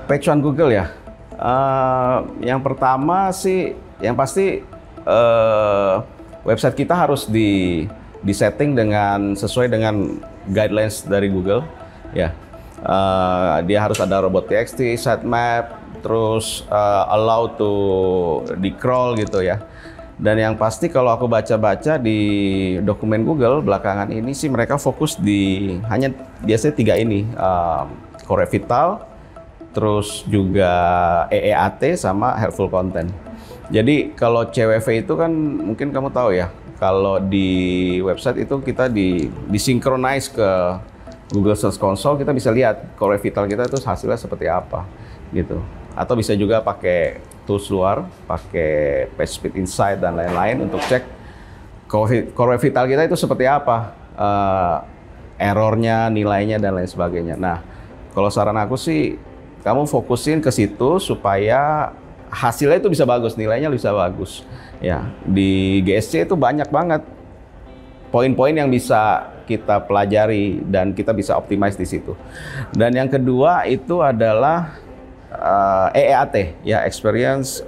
Page One Google ya. Yang pertama sih, yang pasti website kita harus disetting dengan sesuai dengan guidelines dari Google. Ya, dia harus ada robot.txt, sitemap, terus allow to di crawl gitu ya. Dan yang pasti kalau aku baca-baca di dokumen Google belakangan ini sih mereka fokus di hanya biasanya 3 ini, Core Vital, terus juga EEAT sama helpful content. Jadi kalau CWV itu kan mungkin kamu tahu ya, kalau di website itu kita disinkronize ke Google Search Console, kita bisa lihat Core Vital kita itu hasilnya seperti apa gitu. Atau bisa juga pakai tools luar, pakai PageSpeed Insight dan lain-lain untuk cek Core Vital kita itu seperti apa, errornya, nilainya dan lain sebagainya. Nah, kalau saran aku sih kamu fokusin ke situ supaya hasilnya itu bisa bagus, nilainya bisa bagus. Ya, di GSC itu banyak banget poin-poin yang bisa kita pelajari dan kita bisa optimize di situ. Dan yang kedua itu adalah EEAT ya, experience,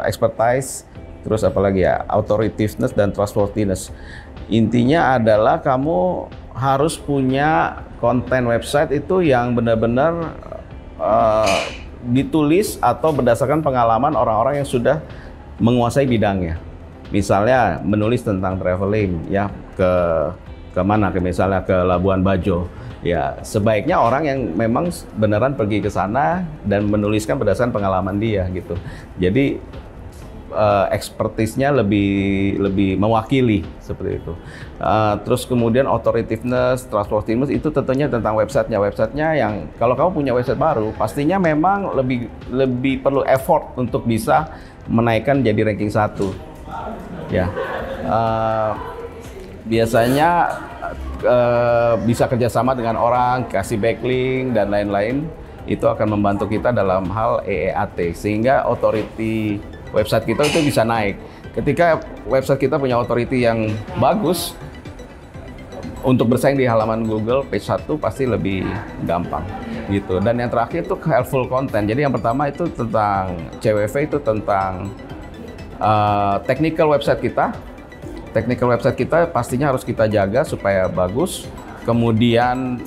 expertise, terus apalagi ya, authoritativeness dan trustworthiness. Intinya adalah kamu harus punya konten website itu yang benar-benar ditulis atau berdasarkan pengalaman orang-orang yang sudah menguasai bidangnya. Misalnya menulis tentang traveling ya, ke mana, misalnya ke Labuan Bajo. Ya, sebaiknya orang yang memang beneran pergi ke sana dan menuliskan berdasarkan pengalaman dia gitu. Jadi expertise-nya lebih mewakili seperti itu. Terus kemudian authoritativeness, trustworthiness itu tentunya tentang websitenya. Websitenya yang kalau kamu punya website baru, pastinya memang lebih perlu effort untuk bisa menaikkan jadi ranking 1. Ya, biasanya bisa kerjasama dengan orang, kasih backlink dan lain-lain, itu akan membantu kita dalam hal EEAT sehingga authority website kita itu bisa naik. Ketika website kita punya authority yang bagus untuk bersaing di halaman Google, page 1 pasti lebih gampang gitu. Dan yang terakhir itu helpful content. Jadi yang pertama itu tentang CWV, itu tentang technical website kita. Technical website kita pastinya harus kita jaga supaya bagus. Kemudian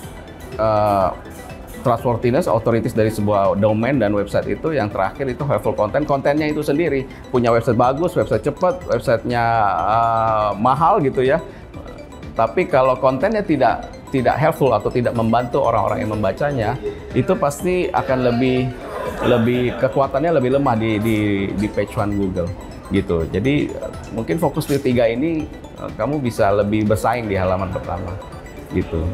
trustworthiness, authorities dari sebuah domain dan website itu. Yang terakhir itu helpful content. Kontennya itu sendiri. Punya website bagus, website cepat, websitenya mahal gitu ya. Tapi kalau kontennya tidak helpful atau tidak membantu orang-orang yang membacanya, itu pasti akan lebih kekuatannya lebih lemah di page one Google. Gitu. Jadi mungkin fokus di 3 ini kamu bisa lebih bersaing di halaman pertama gitu.